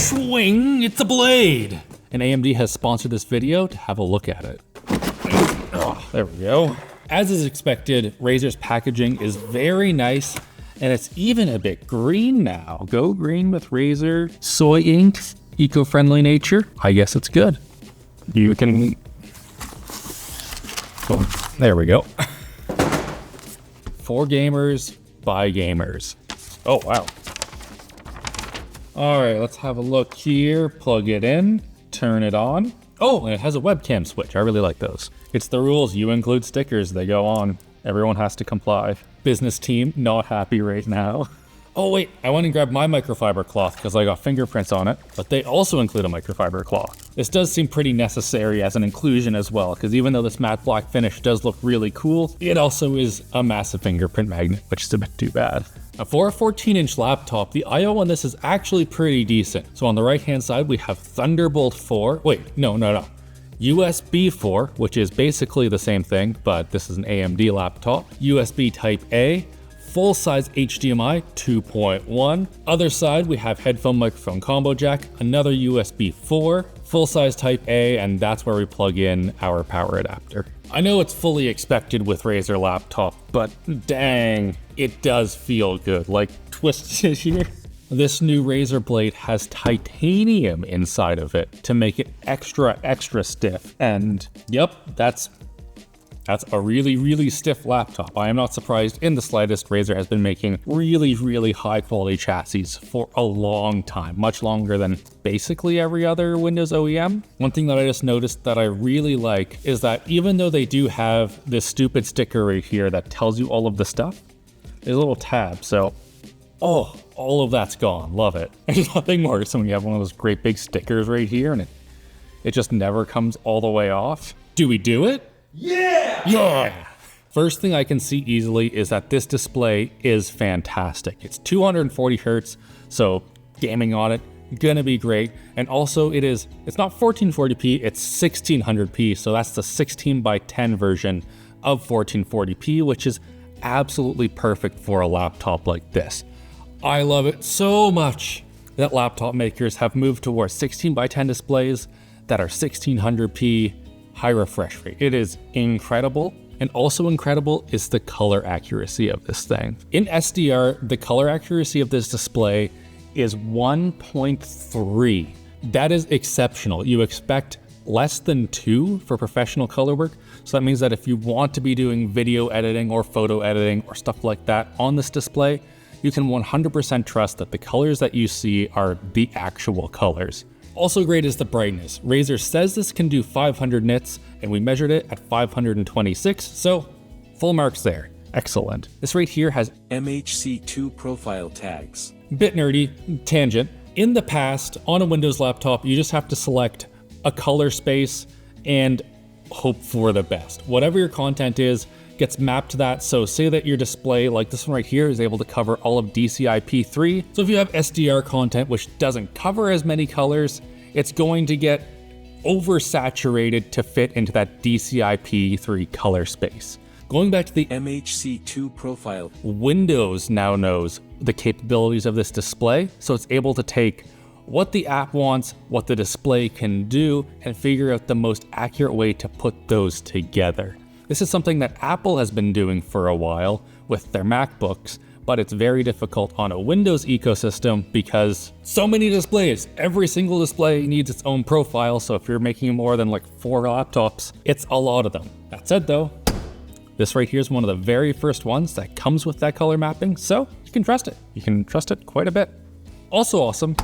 Swing, it's a blade. And AMD has sponsored this video to have a look at it. Oh, there we go. As is expected, Razer's packaging is very nice, and it's even a bit green now. Go green with Razer. Soy ink, eco-friendly nature. I guess it's good. You can... Oh, there we go. For gamers, by gamers. Oh, wow. All right, let's have a look here. Plug it in, turn it on. Oh, and it has a webcam switch. I really like those. It's the rules. You include stickers, they go on. Everyone has to comply. Business team, not happy right now. Oh wait, I went and grabbed my microfiber cloth because I got fingerprints on it, but they also include a microfiber cloth. This does seem pretty necessary as an inclusion as well, because even though this matte black finish does look really cool, it also is a massive fingerprint magnet, which is a bit too bad. Now for a 14-inch laptop, the I/O on this is actually pretty decent. So on the right-hand side, we have Thunderbolt 4. Wait, no. USB 4, which is basically the same thing, but this is an AMD laptop. USB Type A, full-size HDMI 2.1. Other side, we have headphone microphone combo jack, another USB 4, full-size Type A, and that's where we plug in our power adapter. I know it's fully expected with Razer laptop, but dang, it does feel good. Like, twisted here. This new Razer Blade has titanium inside of it to make it extra stiff. And yep, that's a really stiff laptop. I am not surprised in the slightest. Razer has been making really high quality chassis for a long time, much longer than basically every other Windows OEM. One thing that I just noticed that I really like is that even though they do have this stupid sticker right here that tells you all of the stuff, there's a little tab. So, oh, all of that's gone. Love it. There's nothing worse than when you have one of those great big stickers right here and it just never comes all the way off. Do we do it? Yeah! First thing I can see easily is that this display is fantastic. It's 240 hertz, so gaming on it, gonna be great. And also it's not 1440p, it's 1600p, so that's the 16:10 version of 1440p, which is absolutely perfect for a laptop like this. I love it so much that laptop makers have moved towards 16:10 displays that are 1600p high refresh rate. It is incredible. And also incredible is the color accuracy of this thing. In SDR, the color accuracy of this display is 1.3. That is exceptional. You expect less than 2 for professional color work. So that means that if you want to be doing video editing or photo editing or stuff like that on this display, you can 100% trust that the colors that you see are the actual colors. Also great is the brightness. Razer says this can do 500 nits, and we measured it at 526, so full marks there. Excellent. This right here has MHC2 profile tags. Bit nerdy, tangent. In the past, on a Windows laptop, you just have to select a color space and hope for the best. Whatever your content is, gets mapped to that. So say that your display, like this one right here, is able to cover all of DCI-P3. So if you have SDR content, which doesn't cover as many colors, it's going to get oversaturated to fit into that DCI-P3 color space. Going back to the MHC2 profile, Windows now knows the capabilities of this display, so it's able to take what the app wants, what the display can do, and figure out the most accurate way to put those together. This is something that Apple has been doing for a while with their MacBooks, but it's very difficult on a Windows ecosystem because so many displays. Every single display needs its own profile, so if you're making more than like 4 laptops, it's a lot of them. That said though, this right here is one of the very first ones that comes with that color mapping, so you can trust it. You can trust it quite a bit. Also awesome,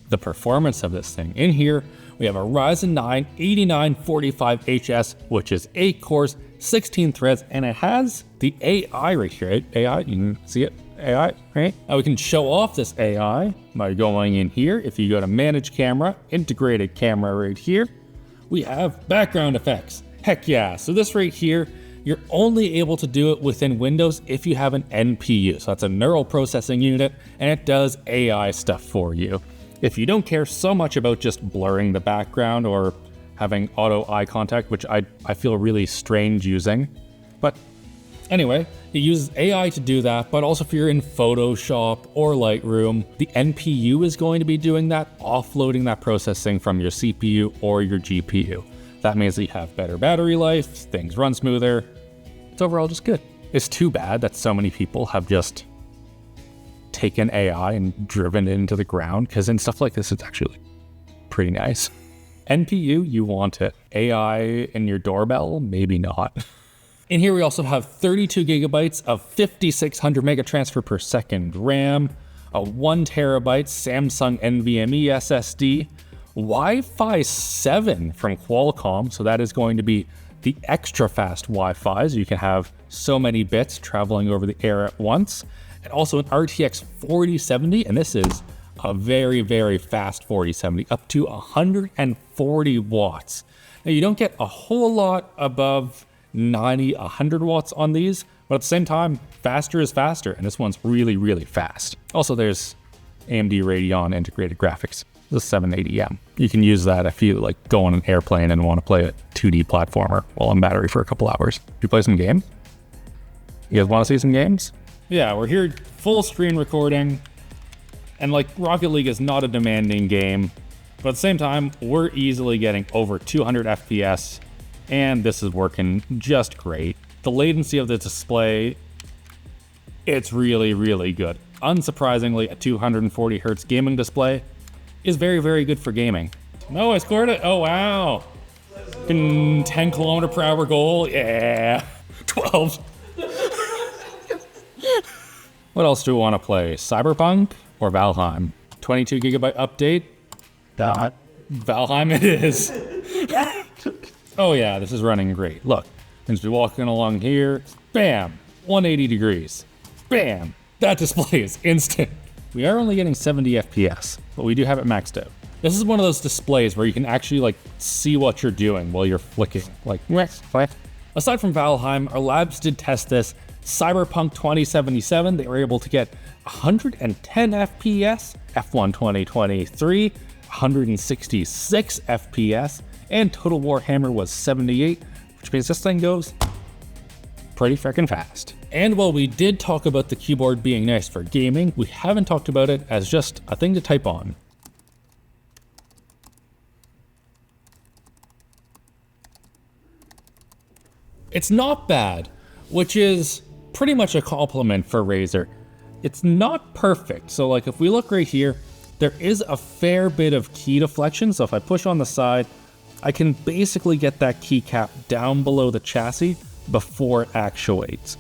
the performance of this thing. In here, we have a Ryzen 9 8945HS, which is 8 cores, 16 threads, and it has the AI right here. AI, you can see it, AI, right? Now we can show off this AI by going in here. If you go to Manage Camera, Integrated Camera right here, we have background effects. Heck yeah, so this right here, you're only able to do it within Windows if you have an NPU. So that's a neural processing unit, and it does AI stuff for you. If you don't care so much about just blurring the background or having auto eye contact, which I feel really strange using, but Anyway, it uses AI to do that, but also if you're in Photoshop or Lightroom, the NPU is going to be doing that, offloading that processing from your CPU or your GPU. That means that you have better battery life, things run smoother. It's overall just good. It's too bad that so many people have just taken AI and driven it into the ground, because in stuff like this, it's actually pretty nice. NPU, you want it. AI in your doorbell, maybe not. In here, we also have 32 gigabytes of 5600 mega transfer per second RAM, a 1 terabyte Samsung NVMe SSD, Wi-Fi 7 from Qualcomm, so that is going to be the extra fast Wi-Fi, so you can have so many bits traveling over the air at once, and also an RTX 4070, and this is a very, very fast 4070, up to 140 watts. Now, you don't get a whole lot above 90, 100 watts on these, but at the same time, faster is faster, and this one's really, really fast. Also, there's AMD Radeon integrated graphics, the 780M. You can use that if you like go on an airplane and want to play a 2D platformer while on battery for a couple hours. Do you play some games? You guys want to see some games? Yeah, we're here full screen recording, and like Rocket League is not a demanding game, but at the same time, we're easily getting over 200 FPS, and this is working just great. The latency of the display, it's really, really good. Unsurprisingly, a 240 hertz gaming display is very, very good for gaming. No, I scored it. Oh, wow. 10 kilometer per hour goal. Yeah. 12. What else do we want to play? Cyberpunk or Valheim? 22 gigabyte update. Valheim it is. Oh yeah, this is running great. Look, I'm just walking along here. Bam, 180 degrees. Bam, that display is instant. We are only getting 70 FPS, but we do have it maxed out. This is one of those displays where you can actually like see what you're doing while you're flicking. Like, aside from Valheim, our labs did test this. Cyberpunk 2077, they were able to get 110 FPS, F1 2023, 166 FPS, and Total War Hammer was 78, which means this thing goes pretty freaking fast. And while we did talk about the keyboard being nice for gaming, we haven't talked about it as just a thing to type on. It's not bad, which is pretty much a compliment for Razer. It's not perfect, so like if we look right here, there is a fair bit of key deflection, so if I push on the side, I can basically get that keycap down below the chassis before it actuates.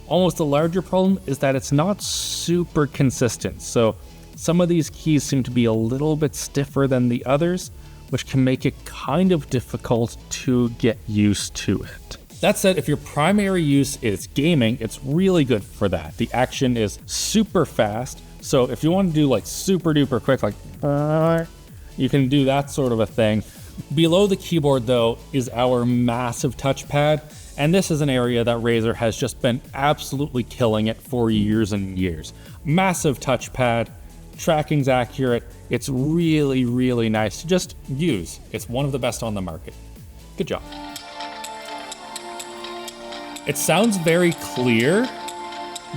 Almost the larger problem is that it's not super consistent, so some of these keys seem to be a little bit stiffer than the others, which can make it kind of difficult to get used to it. That said, if your primary use is gaming, it's really good for that. The action is super fast, so if you want to do like super duper quick, like you can do that sort of a thing. Below the keyboard though is our massive touchpad, and this is an area that Razer has just been absolutely killing it for years and years. Massive touchpad, tracking's accurate, it's really, really nice to just use. It's one of the best on the market. Good job. It sounds very clear,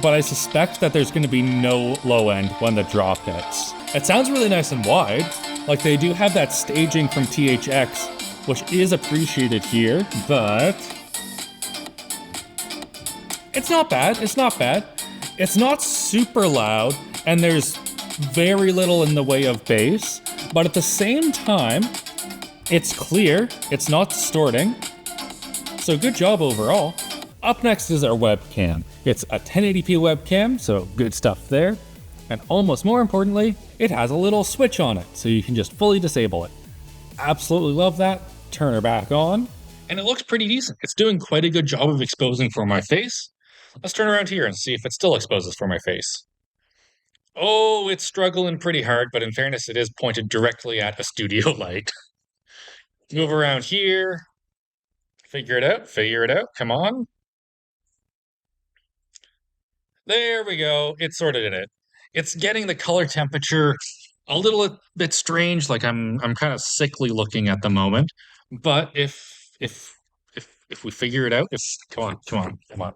but I suspect that there's going to be no low end when the drop hits. It sounds really nice and wide, like they do have that staging from THX, which is appreciated here, but it's not bad, it's not bad. It's not super loud, and there's very little in the way of bass, but at the same time, it's clear, it's not distorting, so good job overall. Up next is our webcam. It's a 1080p webcam, so good stuff there. And almost more importantly, it has a little switch on it, so you can just fully disable it. Absolutely love that. Turn her back on. And it looks pretty decent. It's doing quite a good job of exposing for my face. Let's turn around here and see if it still exposes for my face. Oh, it's struggling pretty hard, but in fairness, it is pointed directly at a studio light. Move around here. Figure it out, come on. There we go, it sorted it. It's getting the color temperature a little bit strange, like I'm kind of sickly looking at the moment. But if we figure it out, come on.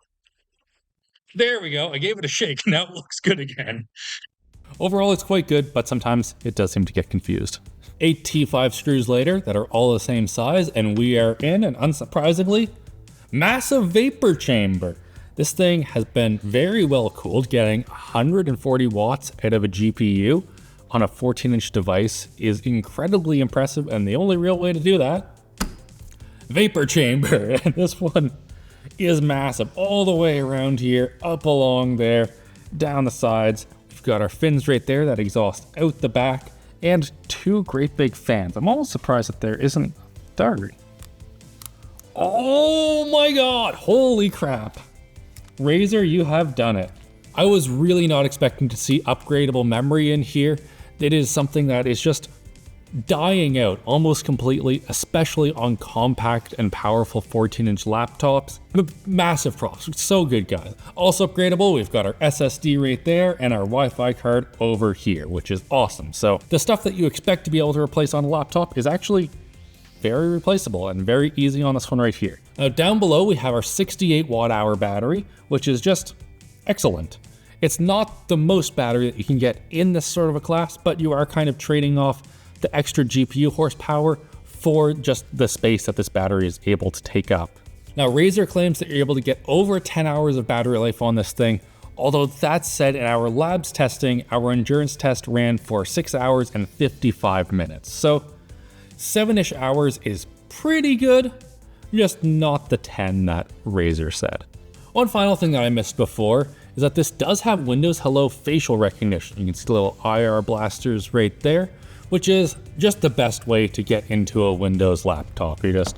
There we go. I gave it a shake. Now it looks good again. Overall, it's quite good, but sometimes it does seem to get confused. 8 T5 screws later that are all the same size, and we are in an unsurprisingly massive vapor chamber. This thing has been very well cooled. Getting 140 watts out of a GPU on a 14-inch device is incredibly impressive, and the only real way to do that, vapor chamber. And this one is massive all the way around here, up along there, down the sides. We've got our fins right there that exhaust out the back, and 2 great big fans. I'm almost surprised that there isn't a third. Oh my god, holy crap. Razer, you have done it. I was really not expecting to see upgradable memory in here. It is something that is just dying out almost completely, especially on compact and powerful 14-inch laptops. Massive props, so good guys. Also upgradable, we've got our SSD right there and our Wi-Fi card over here, which is awesome. So the stuff that you expect to be able to replace on a laptop is actually very replaceable and very easy on this one right here. Now down below we have our 68 watt hour battery, which is just excellent. It's not the most battery that you can get in this sort of a class, but you are kind of trading off the extra GPU horsepower for just the space that this battery is able to take up. Now Razer claims that you're able to get over 10 hours of battery life on this thing, although that said, in our labs testing, our endurance test ran for 6 hours and 55 minutes. So 7-ish hours is pretty good, just not the 10 that Razer said. One final thing that I missed before is that this does have Windows Hello facial recognition. You can see the little IR blasters right there, which is just the best way to get into a Windows laptop. You just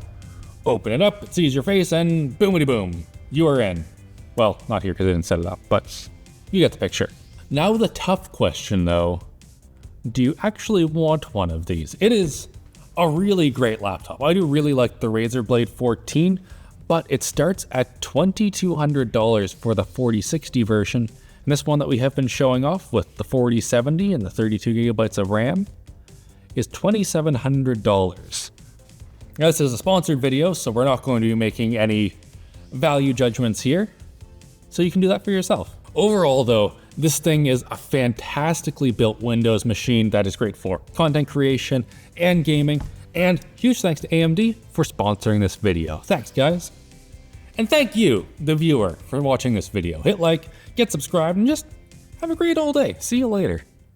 open it up, it sees your face, and boomity boom, you are in. Well, not here because I didn't set it up, but you get the picture. Now the tough question though, do you actually want one of these? It is a really great laptop. I do really like the Razer Blade 14, but it starts at $2,200 for the 4060 version. And this one that we have been showing off with the 4070 and the 32 gigabytes of RAM is $2,700. Now this is a sponsored video, so we're not going to be making any value judgments here. So you can do that for yourself. Overall though, this thing is a fantastically built Windows machine that is great for content creation and gaming, and huge thanks to AMD for sponsoring this video. Thanks guys. And thank you, the viewer, for watching this video. Hit like, get subscribed, and just have a great old day. See you later.